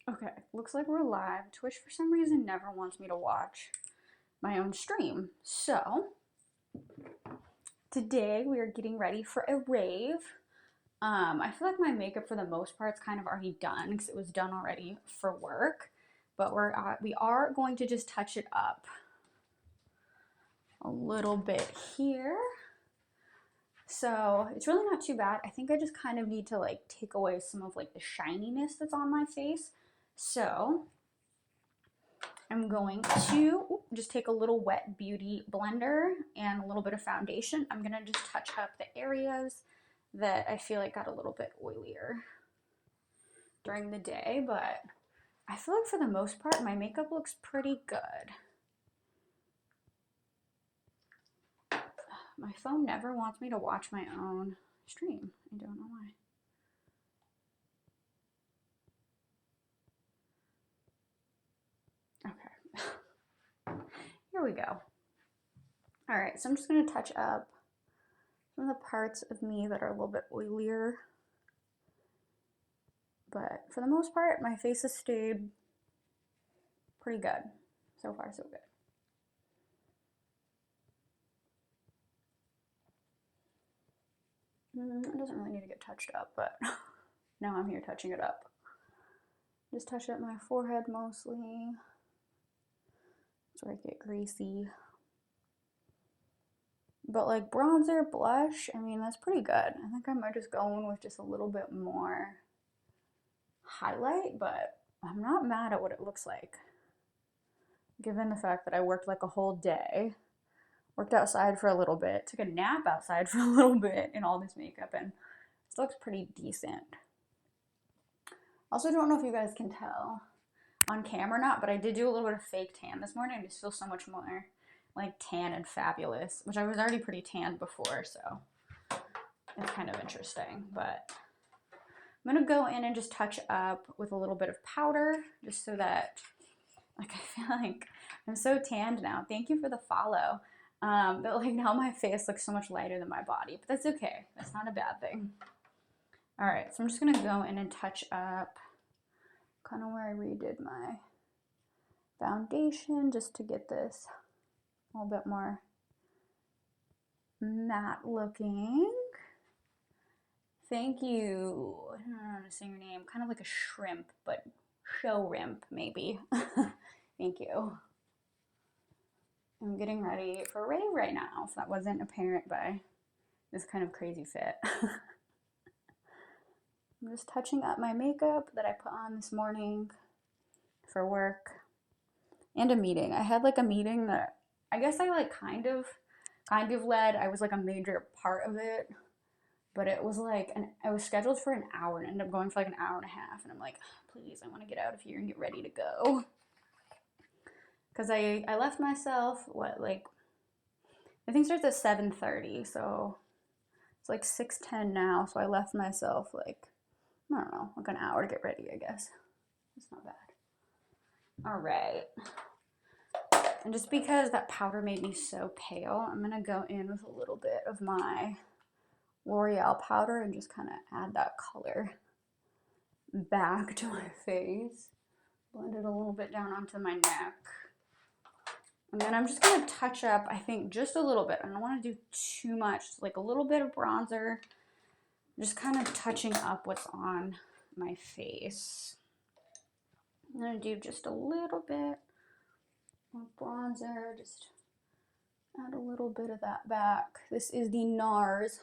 Okay, looks like we're live. Twitch for some reason never wants me to watch my own stream. So, today we are getting ready for a rave. I feel like my makeup for the most part is kind of already done because it was done already for work. But we are going to just touch it up a little bit here. So it's really not too bad. I think I just kind of need to like take away some of like the shininess that's on my face. So I'm going to just take a little wet beauty blender and a little bit of foundation. I'm going to just touch up the areas that I feel like got a little bit oilier during the day, but I feel like for the most part my makeup looks pretty good. My phone never wants me to watch my own stream. I don't know why. Okay. Here we go. All right, so I'm just going to touch up some of the parts of me that are a little bit oilier. But for the most part, my face has stayed pretty good. So far, so good. It doesn't really need to get touched up, but now I'm here touching it up. Just touch up my forehead mostly. That's where I get greasy. But like bronzer, blush, I mean, that's pretty good. I think I might just go in with just a little bit more highlight, but I'm not mad at what it looks like. Given the fact that I worked like a whole day, worked outside for a little bit, took a nap outside for a little bit in all this makeup, and this looks pretty decent. Also, don't know if you guys can tell on camera or not, but I did do a little bit of fake tan this morning. I just feel so much more like tan and fabulous, which I was already pretty tanned before, so it's kind of interesting. But I'm gonna go in and just touch up with a little bit of powder, just so that, like, I feel like I'm so tanned now. Thank you for the follow. But like now my face looks so much lighter than my body, but that's okay. That's not a bad thing. All right, so I'm just gonna go in and touch up kind of where I redid my foundation just to get this a little bit more matte looking. Thank you. I don't know how to say your name. Kind of like a shrimp, but show rimp maybe. Thank you. I'm getting ready for Rave right now, if that wasn't apparent by this kind of crazy fit. I'm just touching up my makeup that I put on this morning for work and a meeting. I had like a meeting that I guess I like kind of led. I was like a major part of it, but it was like I was scheduled for an hour and ended up going for like an hour and a half, and I'm like, please, I want to get out of here and get ready to go. Because I left myself, like, I think starts at 7:30, so it's like 6:10 now, so I left myself like, I don't know, like an hour to get ready, I guess. It's not bad. All right. And just because that powder made me so pale, I'm going to go in with a little bit of my L'Oreal powder and just kind of add that color back to my face. Blend it a little bit down onto my neck. And then I'm just going to touch up, I think, just a little bit. I don't want to do too much, like a little bit of bronzer. Just kind of touching up what's on my face. I'm going to do just a little bit of bronzer. Just add a little bit of that back. This is the NARS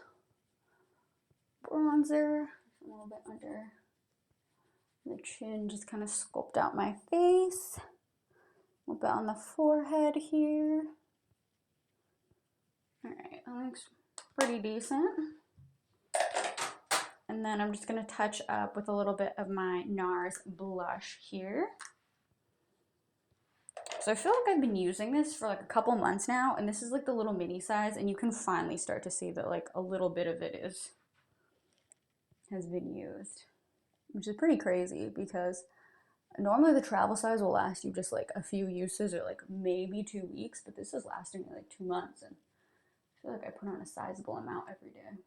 bronzer. A little bit under the chin. Just kind of sculpt out my face. A little bit on the forehead here. Alright, that looks pretty decent. And then I'm just going to touch up with a little bit of my NARS blush here. So I feel like I've been using this for like a couple months now, and this is like the little mini size, and you can finally start to see that like a little bit of it has been used, which is pretty crazy because normally the travel size will last you just like a few uses or like maybe 2 weeks, but this is lasting me like 2 months, and I feel like I put on a sizable amount every day.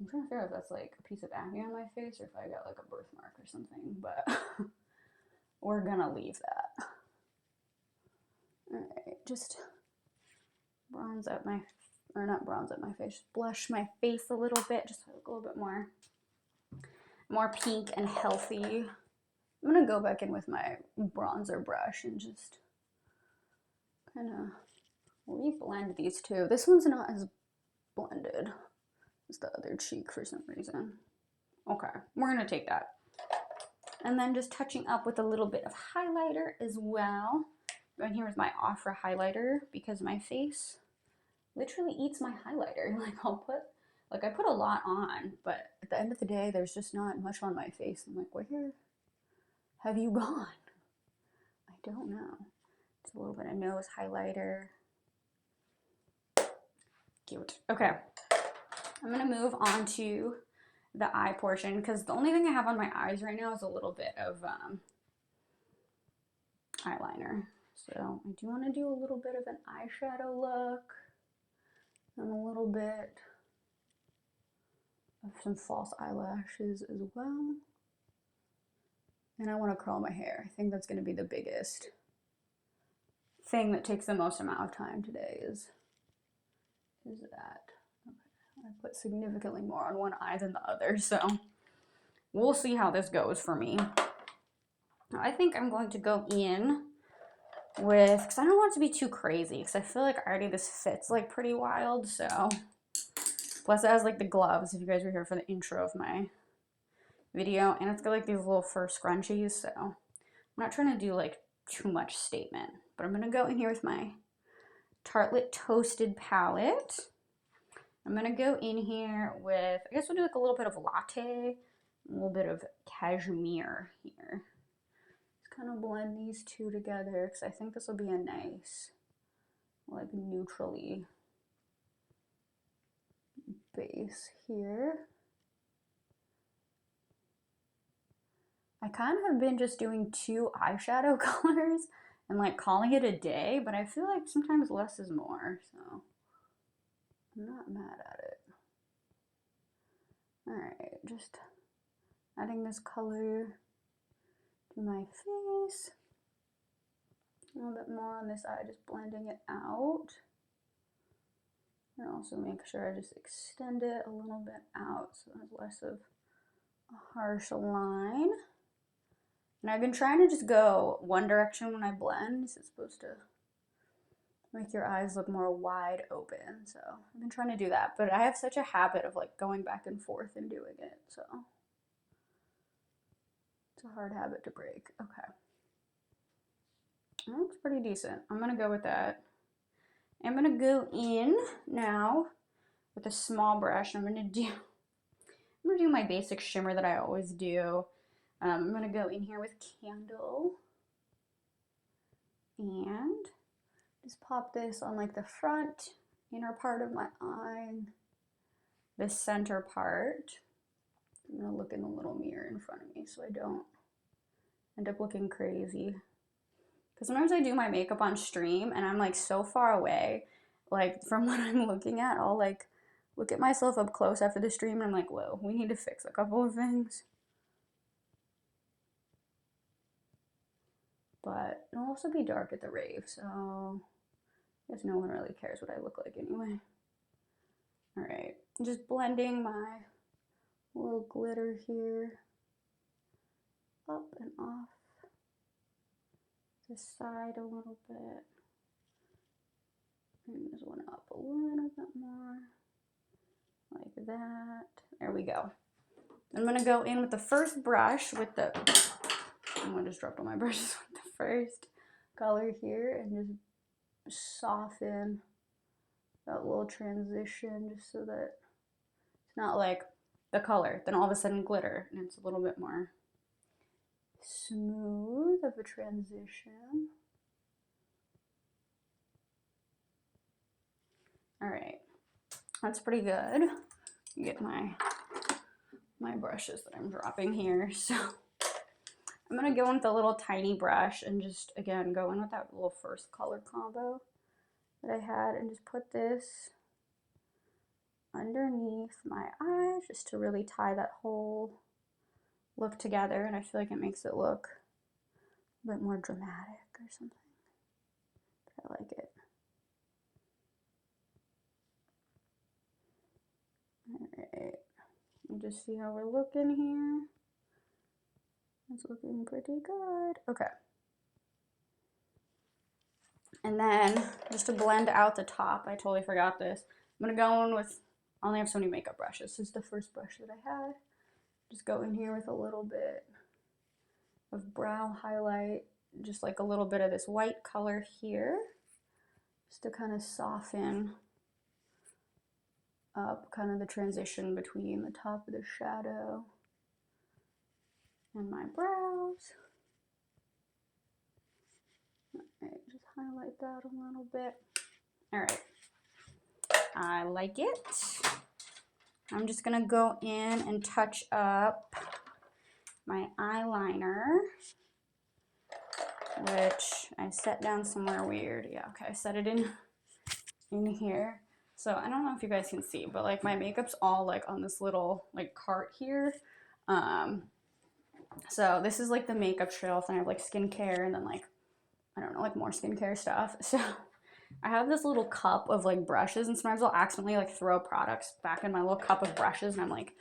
I'm trying to figure out if that's like a piece of acne on my face or if I got like a birthmark or something, but we're gonna leave that. Alright, just bronze out my, or not bronze out my face, just blush my face a little bit, just to look a little bit more pink and healthy. I'm gonna go back in with my bronzer brush and just kind of re-blend these two. This one's not as blended as the other cheek for some reason. Okay, we're gonna take that. And then just touching up with a little bit of highlighter as well. Going here with my Ofra highlighter because my face literally eats my highlighter. Like I put a lot on, but at the end of the day, there's just not much on my face. I'm like, where have you gone? I don't know. Just a little bit of nose highlighter. Cute. Okay, I'm gonna move on to the eye portion because the only thing I have on my eyes right now is a little bit of eyeliner. So I do want to do a little bit of an eyeshadow look and a little bit of some false eyelashes as well. And I want to curl my hair. I think that's going to be the biggest thing that takes the most amount of time today is that. Okay. I put significantly more on one eye than the other, so we'll see how this goes for me. I think I'm going to go in with, because I don't want it to be too crazy, because I feel like already this fits like pretty wild, so. Plus it has like the gloves, if you guys were here for the intro of my video, and it's got like these little fur scrunchies, so I'm not trying to do like too much statement, but I'm gonna go in here with my Tartelette Toasted palette. I'm gonna go in here with, I guess we'll do like a little bit of latte, a little bit of cashmere here. Just kind of blend these two together because I think this will be a nice, like neutrally base here. I kind of have been just doing 2 eyeshadow colors and like calling it a day, but I feel like sometimes less is more, so I'm not mad at it. Alright, just adding this color to my face. A little bit more on this eye, just blending it out. And also make sure I just extend it a little bit out so there's less of a harsh line. And I've been trying to just go one direction when I blend. It's supposed to make your eyes look more wide open. So I've been trying to do that, but I have such a habit of like going back and forth and doing it. So it's a hard habit to break. Okay. That looks pretty decent. I'm gonna go with that. I'm gonna go in now with a small brush. I'm gonna do my basic shimmer that I always do. I'm gonna go in here with Candle and just pop this on like the front inner part of my eye, the center part. I'm gonna look in the little mirror in front of me so I don't end up looking crazy. Because sometimes I do my makeup on stream and I'm like so far away, like from what I'm looking at, I'll like look at myself up close after the stream and I'm like, whoa, we need to fix a couple of things. But it'll also be dark at the rave, so I guess no one really cares what I look like anyway. Alright, just blending my little glitter here up and off the side a little bit. Bring this one up a little bit more, like that. There we go. I'm gonna go in with the first brush with the, I'm gonna just drop all my brushes with the first color here and just soften that little transition just so that it's not like the color, then all of a sudden glitter, and it's a little bit more smooth of a transition. Alright, that's pretty good. Get my brushes that I'm dropping here. So I'm gonna go in with a little tiny brush and just again go in with that little first color combo that I had and just put this underneath my eyes just to really tie that whole look together, and I feel like it makes it look a bit more dramatic or something. I like it. Alright, let me just see how we're looking here. It's looking pretty good. Okay. And then, just to blend out the top, I totally forgot this. I'm gonna go in with, I only have so many makeup brushes. This is the first brush that I had. Just go in here with a little bit of brow highlight, just like a little bit of this white color here, just to kind of soften up kind of the transition between the top of the shadow and my brows. Alright, just highlight that a little bit. Alright, I like it. I'm just gonna go in and touch up my eyeliner, which I set down somewhere weird. Yeah, okay, I set it in here. So I don't know if you guys can see, but like my makeup's all like on this little like cart here. So this is like the makeup shelf, and I have like skincare and then like, I don't know, like more skincare stuff. So I have this little cup of like brushes, and sometimes I'll accidentally like throw products back in my little cup of brushes, and I'm like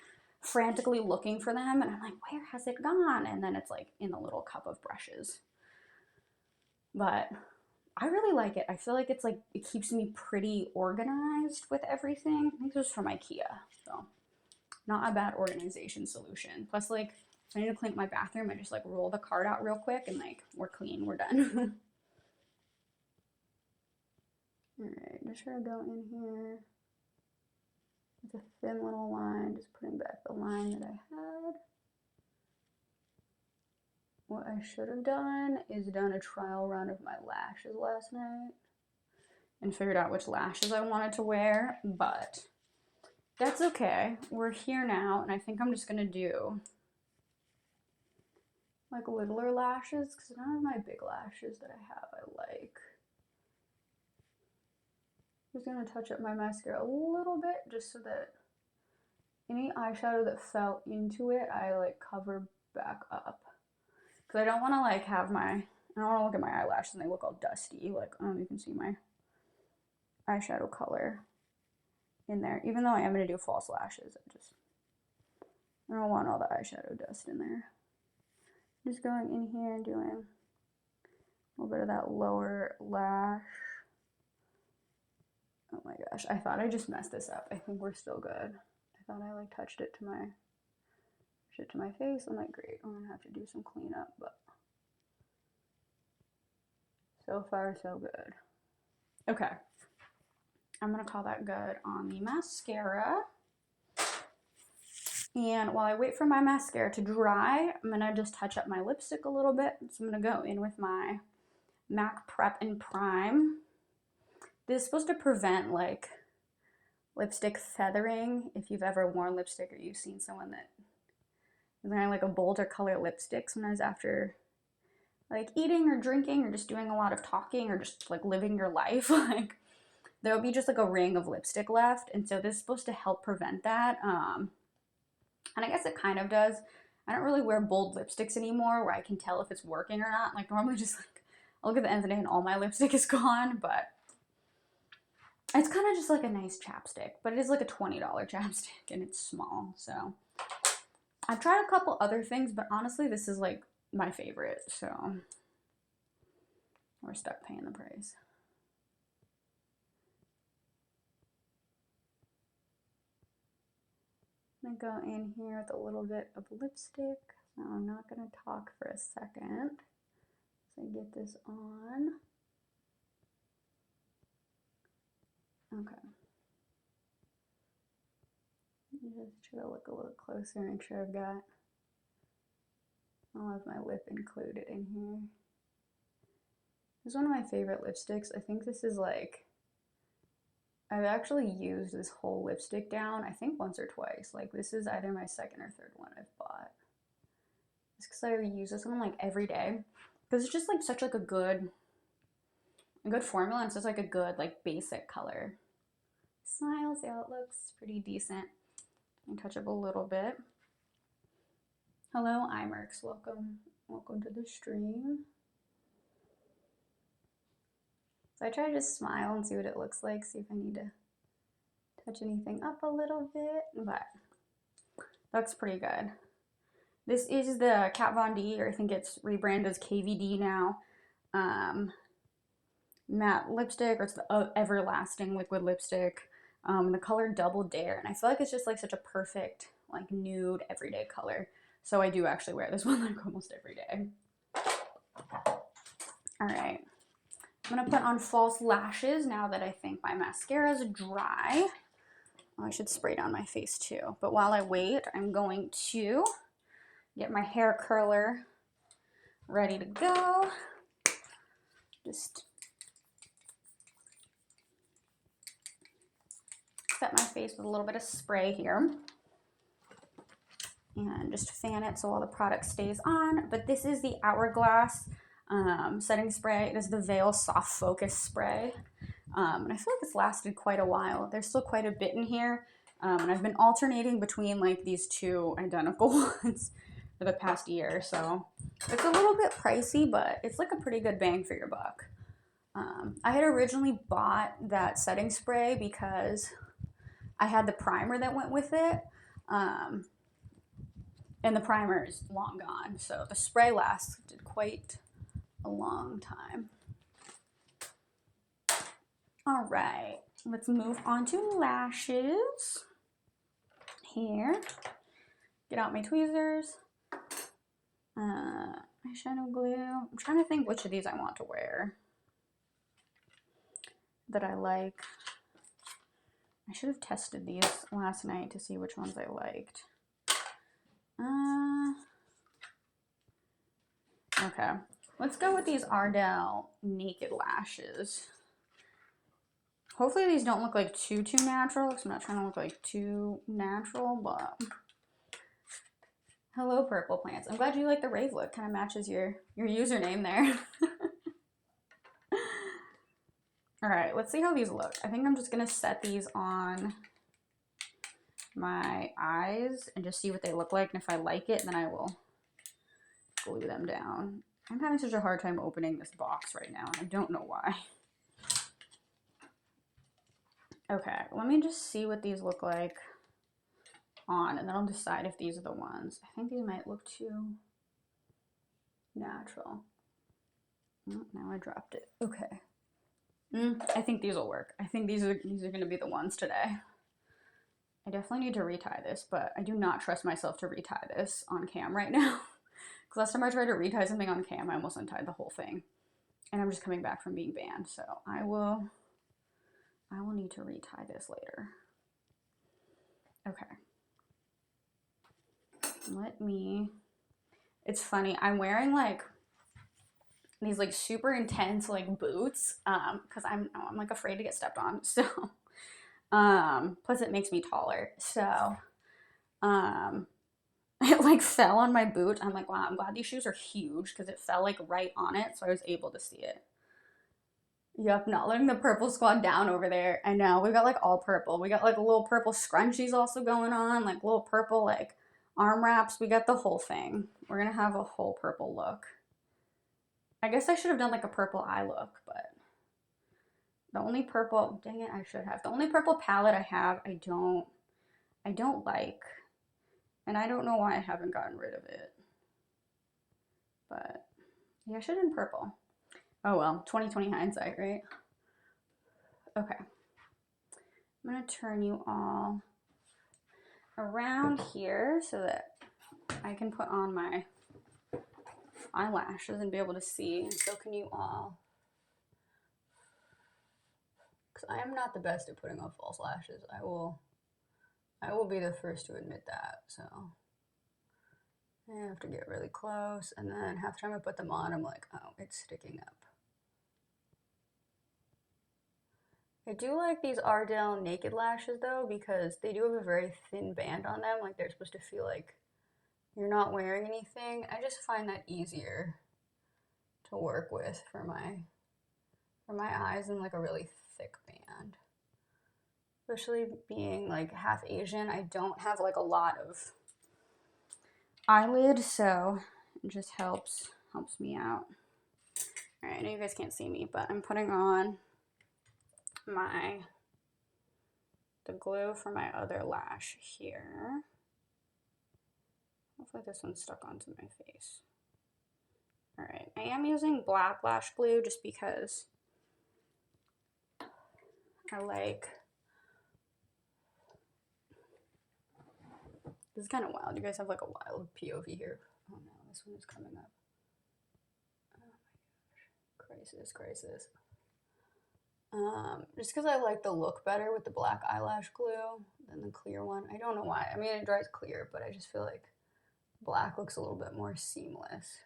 frantically looking for them, and I'm like, where has it gone? And then it's like in the little cup of brushes. But I really like it. I feel like it's like, it keeps me pretty organized with everything. I think this is from IKEA, so not a bad organization solution. Plus, like, if I need to clean my bathroom, I just like roll the card out real quick and like, we're clean, we're done. Alright, just try to go in here with a thin little line, just putting back the line that I had. What I should have done is done a trial run of my lashes last night and figured out which lashes I wanted to wear, but that's okay. We're here now, and I think I'm just gonna do like littler lashes because none of my big lashes that I have I like. I'm just gonna touch up my mascara a little bit just so that any eyeshadow that fell into it, I like cover back up. Because I don't want to like have my, I don't want to look at my eyelashes and they look all dusty. Like, I don't know if you can see my eyeshadow color in there. Even though I am going to do false lashes, I don't want all the eyeshadow dust in there. Just going in here and doing a little bit of that lower lash. Oh my gosh, I thought I just messed this up. I think we're still good. I thought I like touched it to my face. I'm like, great, I'm gonna have to do some cleanup, but so far so good. Okay, I'm gonna call that good on the mascara. And while I wait for my mascara to dry, I'm gonna just touch up my lipstick a little bit. So I'm gonna go in with my MAC Prep and Prime. This is supposed to prevent like lipstick feathering. If you've ever worn lipstick or you've seen someone that is wearing like a bolder color lipstick, sometimes after like eating or drinking or just doing a lot of talking or just like living your life, like there will be just like a ring of lipstick left. And so this is supposed to help prevent that. And I guess it kind of does. I don't really wear bold lipsticks anymore where I can tell if it's working or not. Like normally just like, I'll look at the end of the day and all my lipstick is gone, but it's kind of just like a nice chapstick, but it is like a $20 chapstick and it's small. So I've tried a couple other things, but honestly, this is like my favorite. So we're stuck paying the price. I'm gonna go in here with a little bit of lipstick. So I'm not gonna talk for a second. So I get this on. Okay. Just try to look a little closer, make sure I've got all of my lip included in here. This is one of my favorite lipsticks. I think this is like, I've actually used this whole lipstick down, I think once or twice. Like this is either my second or third one I've bought. It's because I use this one like every day. Because it's just like such like a good formula, and it's just like a good like basic color. Smile, see how it looks? Pretty decent. And touch up a little bit. Hello, Imerx. Welcome to the stream. So I try to just smile and see what it looks like, see if I need to touch anything up a little bit, but looks pretty good. This is the Kat Von D, or I think it's rebranded as KVD now, matte lipstick, or it's the Everlasting liquid lipstick. The color Double Dare, and I feel like it's just like such a perfect like nude everyday color. So I do actually wear this one like almost every day. All right, I'm gonna put on false lashes now that I think my mascara is dry. Oh, I should spray down my face too. But while I wait, I'm going to get my hair curler ready to go. Just set my face with a little bit of spray here. And just fan it so all the product stays on. But this is the Hourglass setting spray. It is the Veil Soft Focus Spray. And I feel like it's lasted quite a while. There's still quite a bit in here. And I've been alternating between like these two identical ones for the past year. So it's a little bit pricey, but it's like a pretty good bang for your buck. I had originally bought that setting spray because I had the primer that went with it. And the primer is long gone. So the spray lasted quite a long time. All right, let's move on to lashes. Here, get out my tweezers. Eyeshadow glue. I'm trying to think which of these I want to wear that I like. I should have tested these last night to see which ones I liked. Okay, let's go with these Ardell Naked Lashes. Hopefully these don't look like too natural, because I'm not trying to look like too natural, but... Hello, Purple Plants. I'm glad you like the Rave look. Kind of matches your username there. All right, let's see how these look. I think I'm just going to set these on my eyes and just see what they look like. And if I like it, then I will glue them down. I'm having such a hard time opening this box right now, and I don't know why. Okay, let me just see what these look like on, and then I'll decide if these are the ones. I think these might look too natural. Oh, now I dropped it. Okay. I think these will work. I think these are going to be the ones today. I definitely need to retie this, but I do not trust myself to retie this on cam right now. Because last time I tried to retie something on cam, I almost untied the whole thing. And I'm just coming back from being banned, so I will need to retie this later. Okay. It's funny, I'm wearing like these like super intense like boots because I'm like afraid to get stepped on, so plus it makes me taller, so it like fell on my boot. I'm like, wow, I'm glad these shoes are huge because it fell like right on it, so I was able to see it. Yup, not letting the purple squad down over there. I know, we got like all purple. We got like little purple scrunchies also going on, like little purple like arm wraps. We got the whole thing. We're gonna have a whole purple look. I guess I should have done like a purple eye look, but the only purple, dang it, I should have. The only purple palette I have, I don't like, and I don't know why I haven't gotten rid of it. But yeah, I should have done purple. Oh well, 2020 hindsight, right? Okay. I'm gonna turn you all around here so that I can put on my eyelashes and be able to see, and so can you all. Because I am not the best at putting on false lashes. I will be the first to admit that, so I have to get really close, and then half the time I put them on, I'm like, oh, it's sticking up. I do like these Ardell Naked Lashes though, because they do have a very thin band on them, like they're supposed to feel like you're not wearing anything. I just find that easier to work with for my eyes than like a really thick band. especially being like half Asian. I don't have like a lot of eyelid, so it just helps me out. All right, I know you guys can't see me, but I'm putting on the glue for my other lash here. Hopefully this one's stuck onto my face. All right, I am using black lash glue just because I like, this is kind of wild. You guys have like a wild POV here. Oh no, this one is coming up. Oh my gosh, crisis. Just because I like the look better with the black eyelash glue than the clear one. I don't know why. I mean, it dries clear, but I just feel like black looks a little bit more seamless.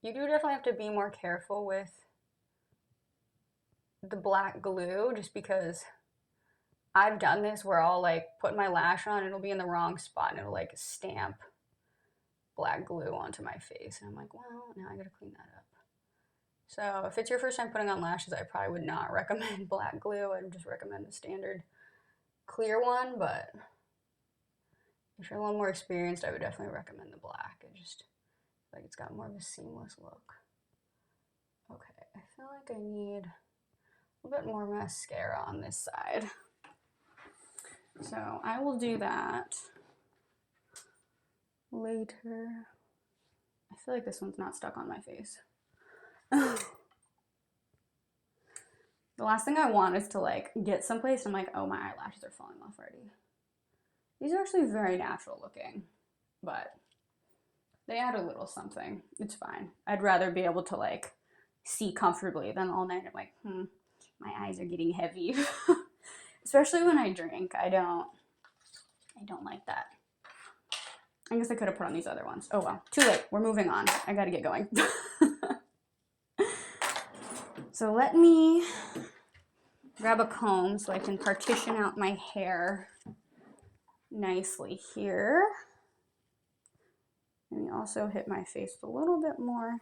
You do definitely have to be more careful with the black glue, just because I've done this where I'll like put my lash on, it'll be in the wrong spot and it'll like stamp black glue onto my face. And I'm like, well, now I gotta clean that up. So if it's your first time putting on lashes, I probably would not recommend black glue. I'd just recommend the standard clear one, but if you're a little more experienced, I would definitely recommend the black. It just, like, it's got more of a seamless look. Okay, I feel like I need a little bit more mascara on this side. So I will do that later. I feel like this one's not stuck on my face. The last thing I want is to like get someplace and I'm like, oh, my eyelashes are falling off already. These are actually very natural looking, but they add a little something. It's fine. I'd rather be able to like see comfortably than all night I'm like, my eyes are getting heavy. Especially when I drink. I don't like that. I guess I could have put on these other ones. Oh well, too late. We're moving on. I gotta get going. So let me grab a comb so I can partition out my hair nicely here. Let me also hit my face with a little bit more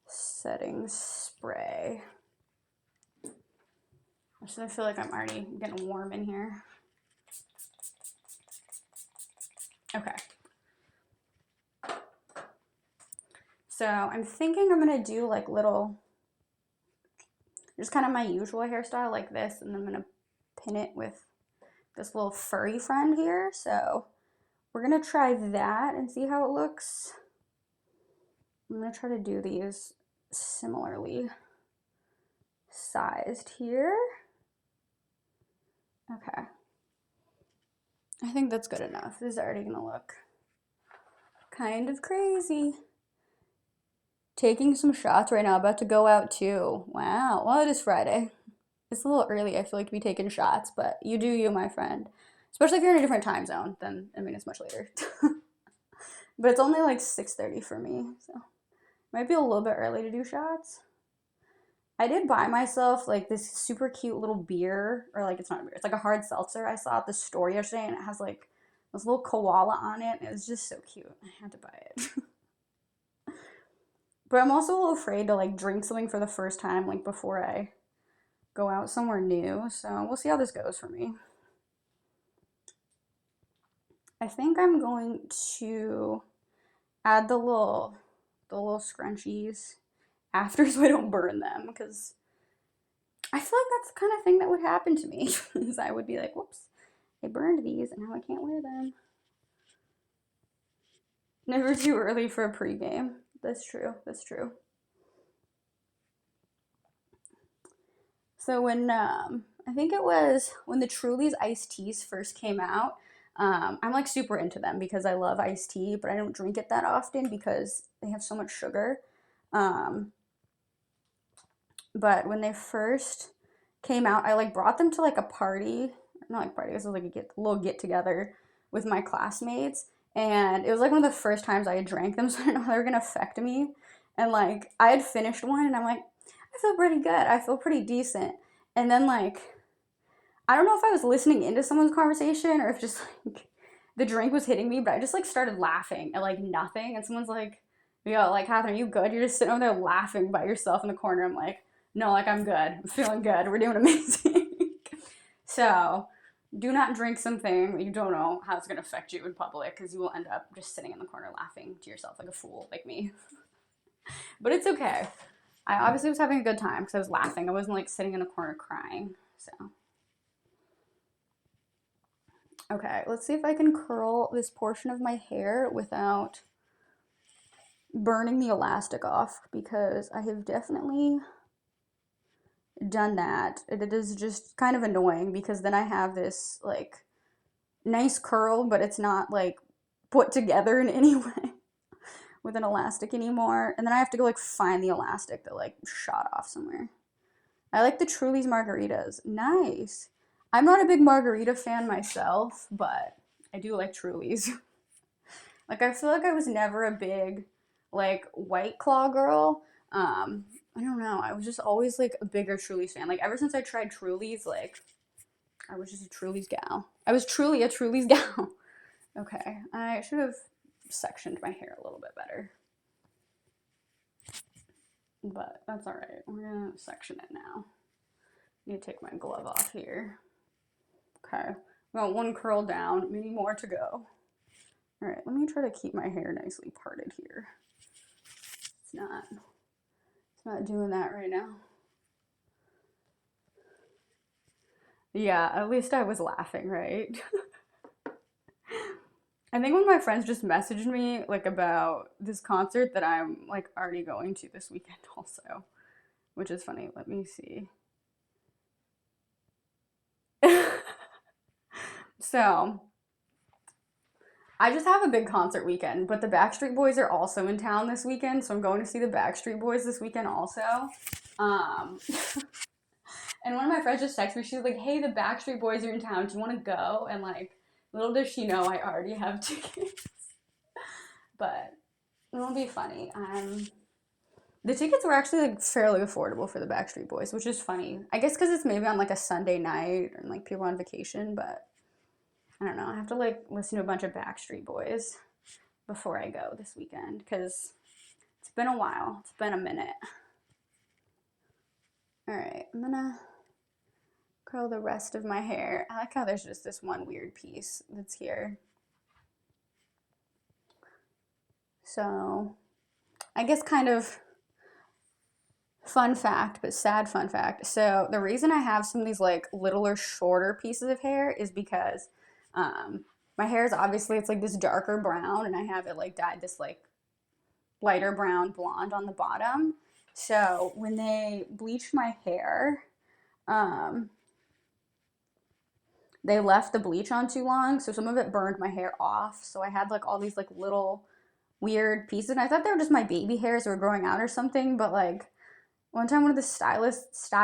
setting spray. So I feel like I'm already getting warm in here. Okay. So I'm thinking I'm gonna do like little, just kind of my usual hairstyle like this, and then I'm gonna pin it with this little furry friend here. So we're gonna try that and see how it looks. I'm gonna try to do these similarly sized here. Okay. I think that's good enough. This is already gonna look kind of crazy. Taking some shots right now, about to go out too. Wow, well, it is Friday. It's a little early, I feel like, to be taking shots, but you do you, my friend. Especially if you're in a different time zone, then, I mean, it's much later. But it's only like 6:30 for me, so might be a little bit early to do shots. I did buy myself like this super cute little beer, or like, it's not a beer, it's like a hard seltzer I saw at the store yesterday, and it has like this little koala on it, and it was just so cute. I had to buy it. But I'm also a little afraid to like drink something for the first time, like before I go out somewhere new. So we'll see how this goes for me. I think I'm going to add the little scrunchies after so I don't burn them, because I feel like that's the kind of thing that would happen to me. Is I would be like, whoops, I burned these and now I can't wear them. Never too early for a pregame. That's true. That's true. So when, I think it was when the Truly's iced teas first came out, I'm like super into them because I love iced tea, but I don't drink it that often because they have so much sugar. But when they first came out, I like brought them to like a party, not like party, this was like a little get together with my classmates. And it was like one of the first times I had drank them, so I didn't know how they were gonna affect me. And like I had finished one and I'm like, I feel pretty good. I feel pretty decent. And then like, I don't know if I was listening into someone's conversation or if just like the drink was hitting me, but I just like started laughing at like nothing. And someone's like, yo, like, Catherine, are you good? You're just sitting over there laughing by yourself in the corner. I'm like, no, like I'm good. I'm feeling good. We're doing amazing. So do not drink something you don't know how it's going to affect you in public, because you will end up just sitting in the corner laughing to yourself like a fool, like me. But it's okay. I obviously was having a good time because I was laughing. I wasn't like sitting in a corner crying. So, okay, let's see if I can curl this portion of my hair without burning the elastic off, because I have definitely done that. It is just kind of annoying because then I have this like nice curl, but it's not like put together in any way with an elastic anymore. And then I have to go like find the elastic that like shot off somewhere. I like the Truly's margaritas. Nice. I'm not a big margarita fan myself, but I do like Truly's. Like I feel like I was never a big like White Claw girl. I don't know. I was just always like a bigger Truly's fan. Like ever since I tried Truly's, like I was just a Truly's gal. I was truly a Truly's gal. Okay, I should have sectioned my hair a little bit better. But that's alright. We're gonna section it now. I need to take my glove off here. Okay, we got one curl down, many more to go. Alright, let me try to keep my hair nicely parted here. It's not doing that right now. Yeah, at least I was laughing, right? I think one of my friends just messaged me like about this concert that I'm like already going to this weekend also, which is funny. Let me see. So, I just have a big concert weekend, but the Backstreet Boys are also in town this weekend, so I'm going to see the Backstreet Boys this weekend also. Um, and one of my friends just texted me. She was like, "Hey, the Backstreet Boys are in town. Do you want to go?" And like, little does she know, I already have tickets. But it'll be funny. The tickets were actually like fairly affordable for the Backstreet Boys, which is funny. I guess because it's maybe on like a Sunday night and like people on vacation, but I don't know. I have to like listen to a bunch of Backstreet Boys before I go this weekend because it's been a while. It's been a minute. All right, I'm gonna curl the rest of my hair. I like how there's just this one weird piece that's here. So, I guess kind of fun fact, but sad fun fact. So the reason I have some of these like littler, shorter pieces of hair is because my hair is obviously it's like this darker brown, and I have it like dyed this like lighter brown blonde on the bottom. So when they bleached my hair, um, they left the bleach on too long, so some of it burned my hair off. So I had like all these like little weird pieces, and I thought they were just my baby hairs that were growing out or something, but like one time one of the stylists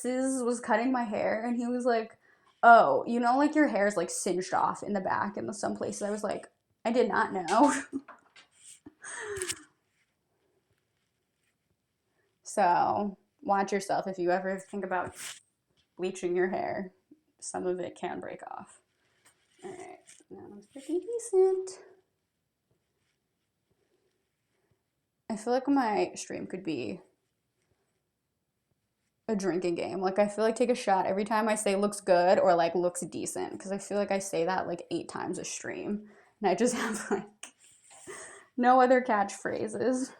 was cutting my hair, and he was like, "Oh, you know, like your hair's like singed off in the back in some places." I was like, "I did not know." So watch yourself if you ever think about bleaching your hair. Some of it can break off. All right, that one's pretty decent. I feel like my stream could be a drinking game. Like I feel like take a shot every time I say looks good or like looks decent, because I feel like I say that like 8 times a stream, and I just have like no other catchphrases.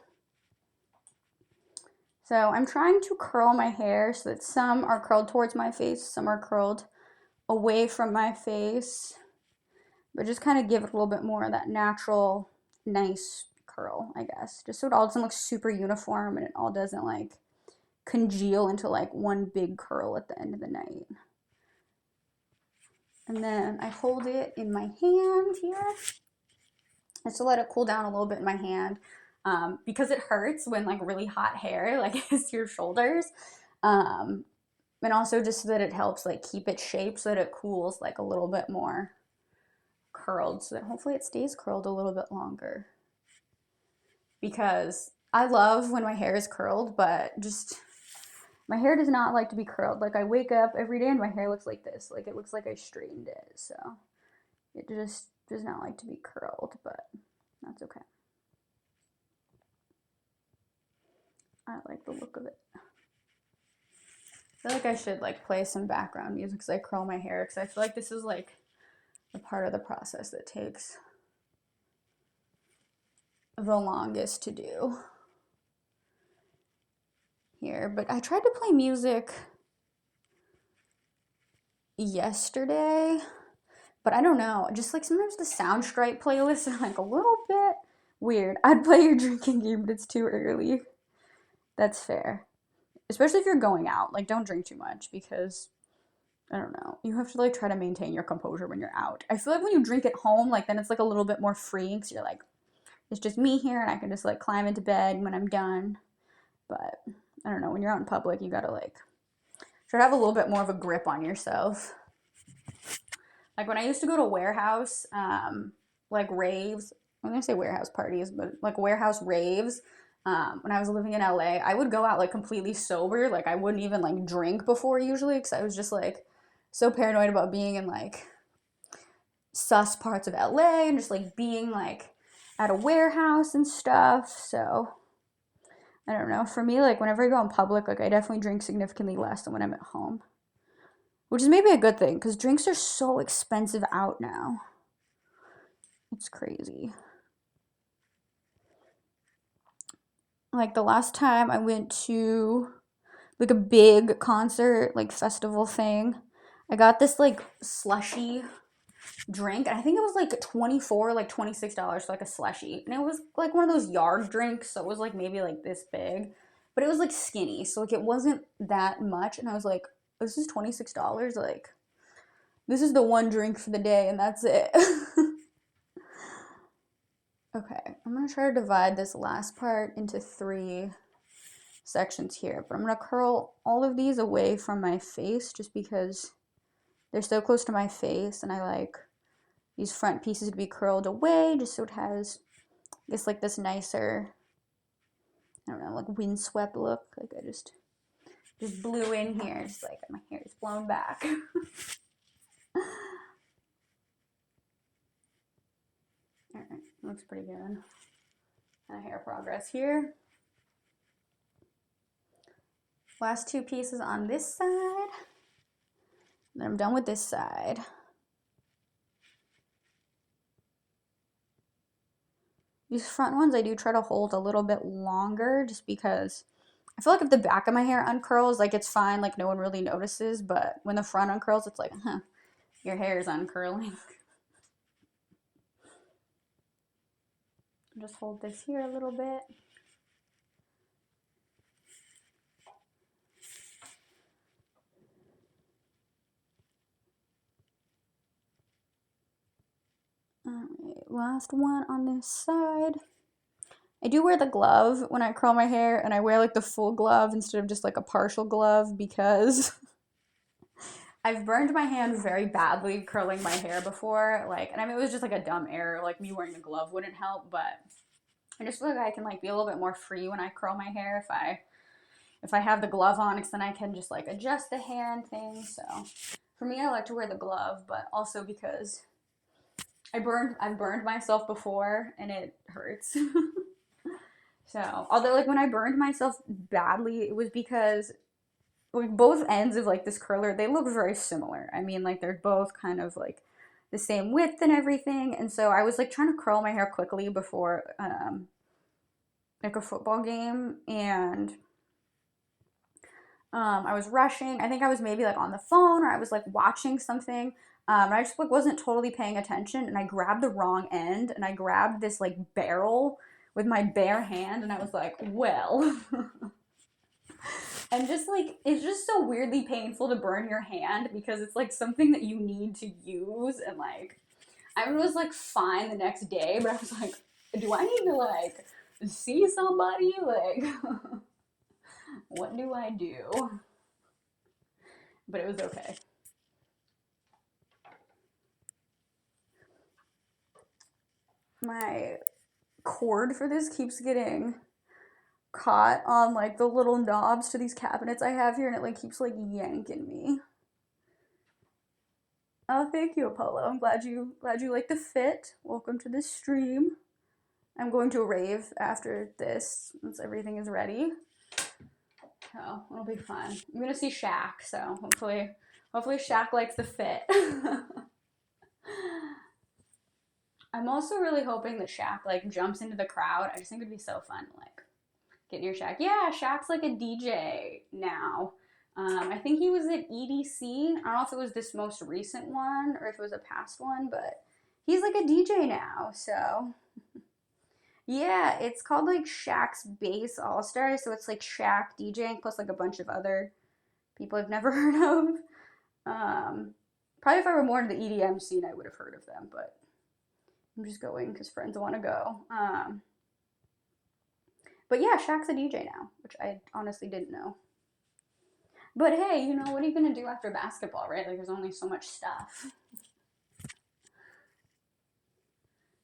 So I'm trying to curl my hair so that some are curled towards my face, some are curled away from my face, but just kind of give it a little bit more of that natural, nice curl, I guess. Just so it all doesn't look super uniform and it all doesn't like congeal into like one big curl at the end of the night. And then I hold it in my hand here. Just to let it cool down a little bit in my hand. Because it hurts when like really hot hair like hits your shoulders. And also just so that it helps like keep its shape so that it cools like a little bit more curled, so that hopefully it stays curled a little bit longer. Because I love when my hair is curled, but just my hair does not like to be curled. Like I wake up every day and my hair looks like this. Like it looks like I straightened it. So it just does not like to be curled, but that's okay. I like the look of it. I feel like I should like play some background music because I curl my hair, because I feel like this is like the part of the process that takes the longest to do here. But I tried to play music yesterday, but I don't know, just like sometimes the Soundstripe playlists are like a little bit weird. I'd play your drinking game, but it's too early. That's fair. Especially if you're going out, like don't drink too much, because I don't know, you have to like try to maintain your composure when you're out. I feel like when you drink at home, like then it's like a little bit more freeing, because you're like, it's just me here and I can just like climb into bed when I'm done. But I don't know, when you're out in public, you gotta like try to have a little bit more of a grip on yourself. Like when I used to go to warehouse, like raves, I'm gonna say warehouse parties, but like warehouse raves, when I was living in LA, I would go out like completely sober. Like I wouldn't even like drink before usually, because I was just like so paranoid about being in like sus parts of LA and just like being like at a warehouse and stuff. So I don't know. For me, like whenever I go in public, like I definitely drink significantly less than when I'm at home, which is maybe a good thing because drinks are so expensive out now. It's crazy. Like the last time I went to like a big concert, like festival thing, I got this like slushy drink, and I think it was like 24, like $26 for like a slushy, and it was like one of those yard drinks, so it was like maybe like this big, but it was like skinny, so like it wasn't that much, and I was like, this is $26, like this is the one drink for the day, and that's it. Okay, I'm gonna try to divide this last part into 3 sections here, but I'm gonna curl all of these away from my face just because they're so close to my face, and I like these front pieces to be curled away just so it has this nicer, I don't know, like windswept look. Like I just blew in here, just like my hair is blown back. Alright, looks pretty good. Hair progress here. Last 2 pieces on this side. Then I'm done with this side. These front ones I do try to hold a little bit longer just because I feel like if the back of my hair uncurls, like it's fine, like no one really notices, but when the front uncurls, it's like, huh, your hair is uncurling. Just hold this here a little bit. Alright, last one on this side. I do wear the glove when I curl my hair, and I wear like the full glove instead of just like a partial glove because I've burned my hand very badly curling my hair before. Like, and I mean, it was just like a dumb error. Like me wearing the glove wouldn't help, but I just feel like I can like be a little bit more free when I curl my hair if I have the glove on, because then I can just like adjust the hair and things. So for me, I like to wear the glove, but also because I've burned myself before and it hurts. So although like when I burned myself badly, it was because like both ends of like this curler, they look very similar. I mean, like they're both kind of like the same width and everything, and so I was like trying to curl my hair quickly before like a football game, and I was rushing. I think I was maybe like on the phone or I was like watching something. And I just like wasn't totally paying attention, and I grabbed the wrong end, and I grabbed this like barrel with my bare hand, and I was like, well. And just like it's just so weirdly painful to burn your hand because it's like something that you need to use, and like I was like fine the next day, but I was like, do I need to like see somebody? Like what do I do? But it was okay. My cord for this keeps getting caught on like the little knobs to these cabinets I have here, and it like keeps like yanking me. Oh, thank you, Apollo. I'm glad you like the fit. Welcome to this stream. I'm going to a rave after this once everything is ready. So it'll be fun. I'm gonna see Shaq, so hopefully Shaq likes the fit. I'm also really hoping that Shaq like jumps into the crowd. I just think it'd be so fun to like get near Shaq. Yeah, Shaq's like a DJ now. I think he was at EDC. I don't know if it was this most recent one or if it was a past one, but he's like a DJ now. So yeah, it's called like Shaq's Bass All Stars. So it's like Shaq DJing plus like a bunch of other people I've never heard of. Probably if I were more into the EDM scene, I would have heard of them, but I'm just going because friends want to go. But yeah, Shaq's a DJ now, which I honestly didn't know. But hey, you know, what are you going to do after basketball, right? Like, there's only so much stuff.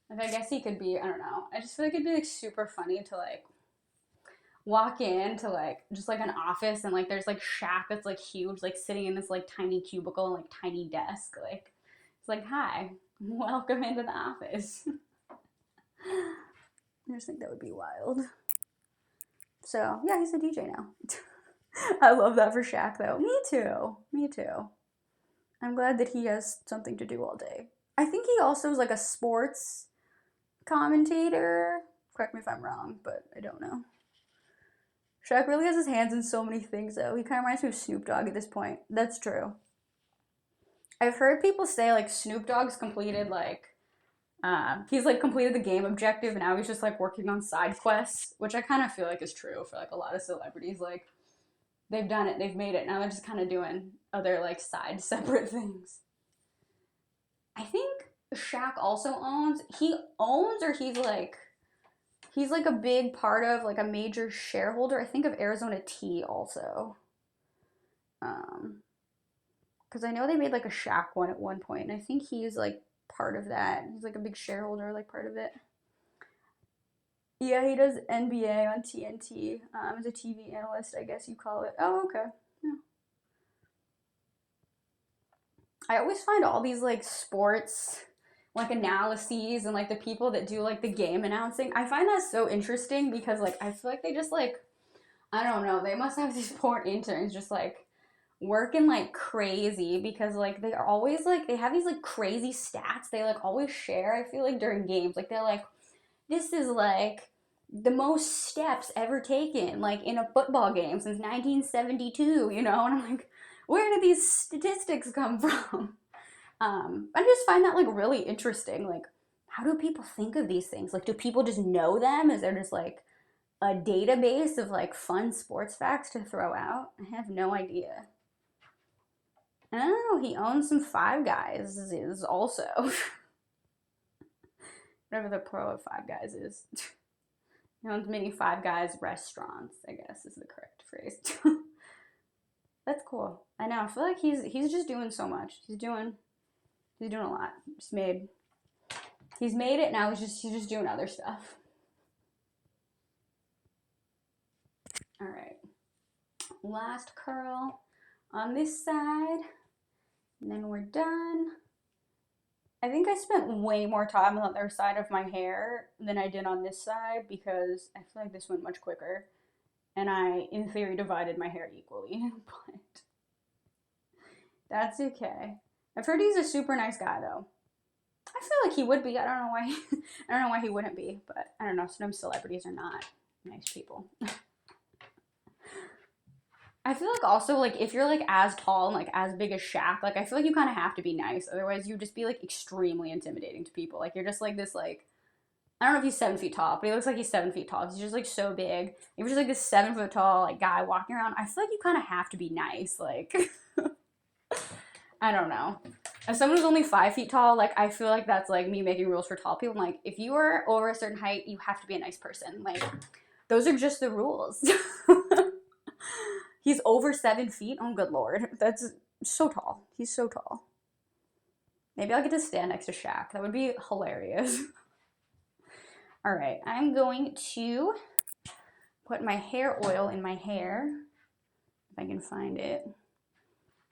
Like, I guess he could be, I don't know. I just feel like it'd be, like, super funny to, like, walk into, like, just, like, an office and, like, there's, like, Shaq that's, like, huge, like, sitting in this, like, tiny cubicle and, like, tiny desk. Like, it's like, hi, welcome into the office. I just think that would be wild. So, yeah, he's a DJ now. I love that for Shaq, though. Me too. Me too. I'm glad that he has something to do all day. I think he also is like a sports commentator. Correct me if I'm wrong, but I don't know. Shaq really has his hands in so many things, though. He kind of reminds me of Snoop Dogg at this point. That's true. I've heard people say, like, Snoop Dogg's completed, like, he's, like, completed the game objective, and now he's just, like, working on side quests, which I kind of feel like is true for, like, a lot of celebrities. Like, they've done it, they've made it, now they're just kind of doing other, like, side separate things. I think Shaq also owns or he's like a big part of, like, a major shareholder, I think, of Arizona Tea also. Because I know they made, like, a Shaq one at one point, and I think he's, like, part of that. He's, like, a big shareholder, like, part of it. Yeah, he does NBA on TNT as a TV analyst, I guess you call it. Oh, okay. Yeah. I always find all these, like, sports, like, analyses and, like, the people that do, like, the game announcing, I find that so interesting because, like, I feel like they just, like, I don't know, they must have these poor interns just, like, working like crazy because, like, they are always, like, they have these, like, crazy stats they, like, always share, I feel like, during games. Like, they're like, this is, like, the most steps ever taken, like, in a football game since 1972, you know? And I'm like, where did these statistics come from? I just find that, like, really interesting. Like, how do people think of these things? Like, do people just know them? Is there just, like, a database of, like, fun sports facts to throw out? I have no idea. Oh, he owns some Five Guys is also. Whatever the pro of Five Guys is. He owns many Five Guys restaurants, I guess is the correct phrase. That's cool. I know. I feel like he's just doing so much. He's doing a lot. He's made it, now he's just doing other stuff. Alright. Last curl on this side. And then we're done. I think I spent way more time on the other side of my hair than I did on this side because I feel like this went much quicker. And I, in theory, divided my hair equally. But that's okay. I've heard he's a super nice guy, though. I feel like he would be. I don't know why. I don't know why he wouldn't be, but I don't know. Some celebrities are not nice people. I feel like also, like, if you're, like, as tall and, like, as big as Shaq, like, I feel like you kind of have to be nice. Otherwise, you just be, like, extremely intimidating to people. Like, you're just, like, this, like, I don't know if he's 7 feet tall, but he looks like he's 7 feet tall. He's just, like, so big. If you're just, like, this 7 foot tall, like, guy walking around, I feel like you kind of have to be nice. Like, I don't know. As someone who's only 5 feet tall, like, I feel like that's, like, me making rules for tall people. I'm like, if you are over a certain height, you have to be a nice person. Like, those are just the rules. He's over 7 feet? Oh, good lord. That's so tall. He's so tall. Maybe I'll get to stand next to Shaq. That would be hilarious. Alright, I'm going to put my hair oil in my hair. If I can find it.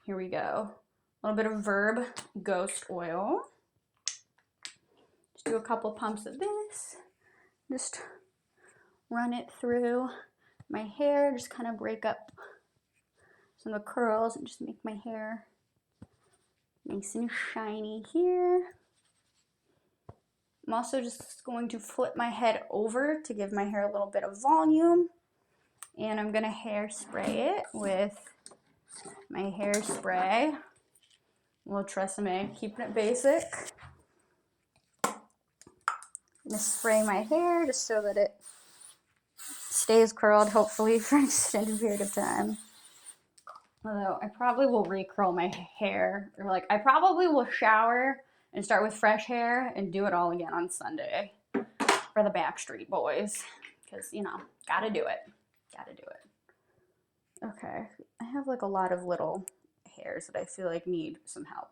Here we go. A little bit of Verb Ghost Oil. Just do a couple pumps of this. Just run it through my hair, just kind of break up some of the curls and just make my hair nice and shiny here. I'm also just going to flip my head over to give my hair a little bit of volume. And I'm gonna hairspray it with my hairspray. A little Tresemme, keeping it basic. I'm gonna spray my hair just so that it stays curled, hopefully for an extended period of time. Although I probably will recurl my hair, or like I probably will shower and start with fresh hair and do it all again on Sunday for the Backstreet Boys, because you know, gotta do it. Okay, I have like a lot of little hairs that I feel like need some help,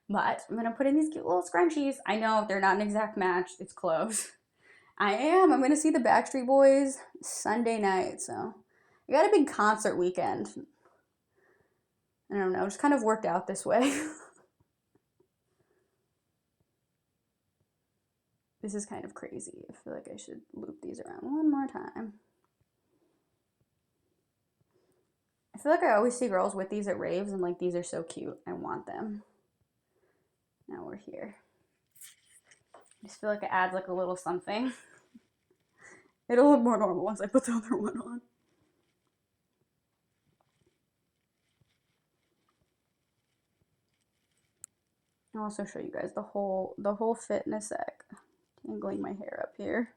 but I'm gonna put in these cute little scrunchies. I know they're not an exact match, it's close. I'm gonna see the Backstreet Boys Sunday night, so I got a big concert weekend. I don't know, just kind of worked out this way. This is kind of crazy. I feel like I should loop these around one more time. I feel like I always see girls with these at raves and like, these are so cute. I want them. Now we're here. I just feel like it adds like a little something. It'll look more normal once I put the other one on. I'll also show you guys the whole fit in a sec. Tangling my hair up here.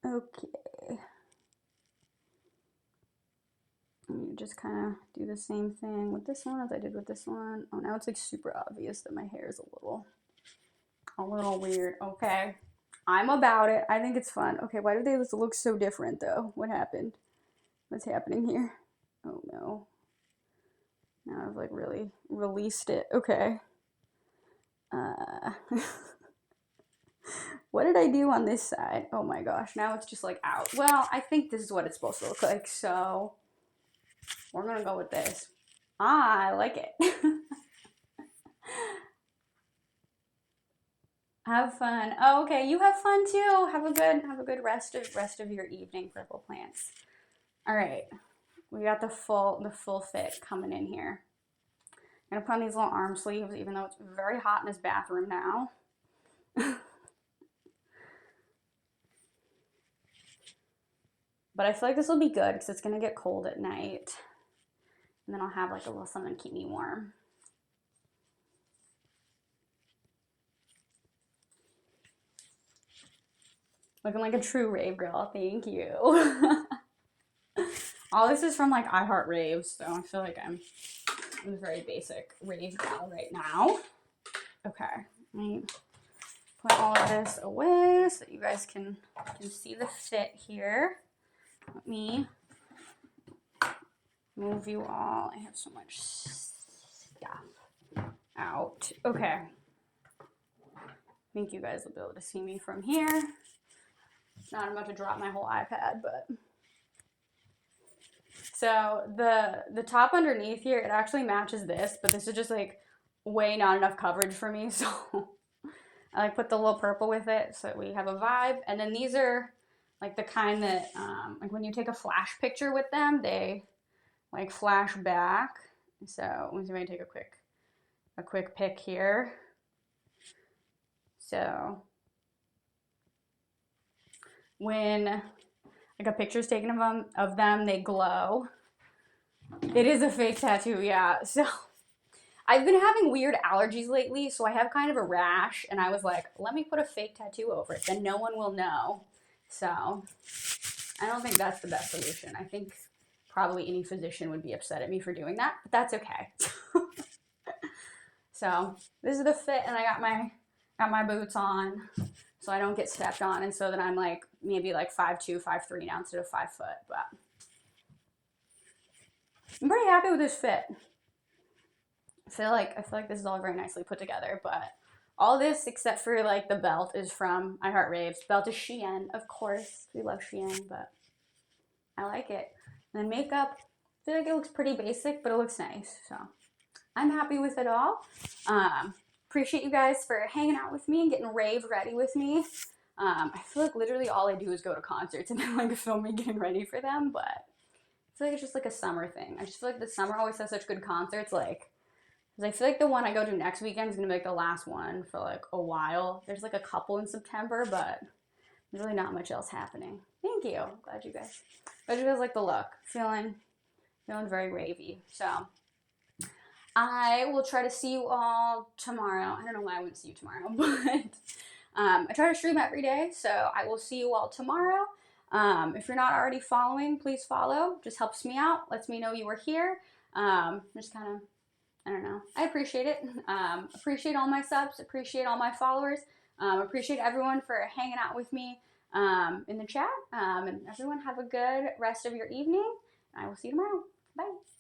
Okay. And you just kind of do the same thing with this one as I did with this one. Oh, now it's like super obvious that my hair is a little weird. Okay. I'm about it. I think it's fun. Okay, why do they look so different though? What happened? What's happening here? Oh no. Now I've like really released it. Okay. What did I do on this side? Oh my gosh, now it's just like out. Well, I think this is what it's supposed to look like, so we're gonna go with this. I like it. Have fun. Oh, okay, you have fun too. Have a good rest of your evening, Purple Plants. All right, we got the full fit coming in here. I'm gonna put on these little arm sleeves, even though it's very hot in this bathroom now. But I feel like this will be good because it's gonna get cold at night. And then I'll have like a little something to keep me warm. Looking like a true rave girl, thank you. All this is from like Rave, so I feel like I'm a very basic rave gal right now. Okay, let me put all of this away so that you guys can see the fit here. Let me move you all. I have so much stuff out. Okay. I think you guys will be able to see me from here. Not I'm about to drop my whole iPad, but so the top underneath here, it actually matches this, but this is just like way not enough coverage for me, so I like put the little purple with it so we have a vibe. And then these are like the kind that like when you take a flash picture with them, they like flash back. So let me see if I can take a quick pic here. So when like a picture's taken of them, they glow. It is a fake tattoo, yeah. So I've been having weird allergies lately, so I have kind of a rash, and I was like, let me put a fake tattoo over it, then no one will know. So I don't think that's the best solution. I think probably any physician would be upset at me for doing that, but that's okay. So this is the fit, and I got my boots on so I don't get stepped on, and so that I'm like maybe like 5'2", 5'3" now instead of 5 foot. But I'm pretty happy with this fit. I feel like this is all very nicely put together, but all this except for like the belt is from Rave's. Belt is Shein, of course. We love Shein, but I like it. And then makeup, I feel like it looks pretty basic, but it looks nice. So I'm happy with it all. Appreciate you guys for hanging out with me and getting rave ready with me. I feel like literally all I do is go to concerts and then like film me getting ready for them, but I feel like it's just like a summer thing. I just feel like the summer always has such good concerts, like, because I feel like the one I go to next weekend is gonna be like the last one for like a while. There's like a couple in September, but there's really not much else happening. Thank you. Glad you guys like the look. Feeling very ravey. So I will try to see you all tomorrow. I don't know why I wouldn't see you tomorrow, but I try to stream every day, so I will see you all tomorrow. If you're not already following, please follow. Just helps me out, lets me know you were here. Just kind of, I don't know. I appreciate it. Appreciate all my subs. Appreciate all my followers. Appreciate everyone for hanging out with me in the chat. And everyone have a good rest of your evening. I will see you tomorrow. Bye.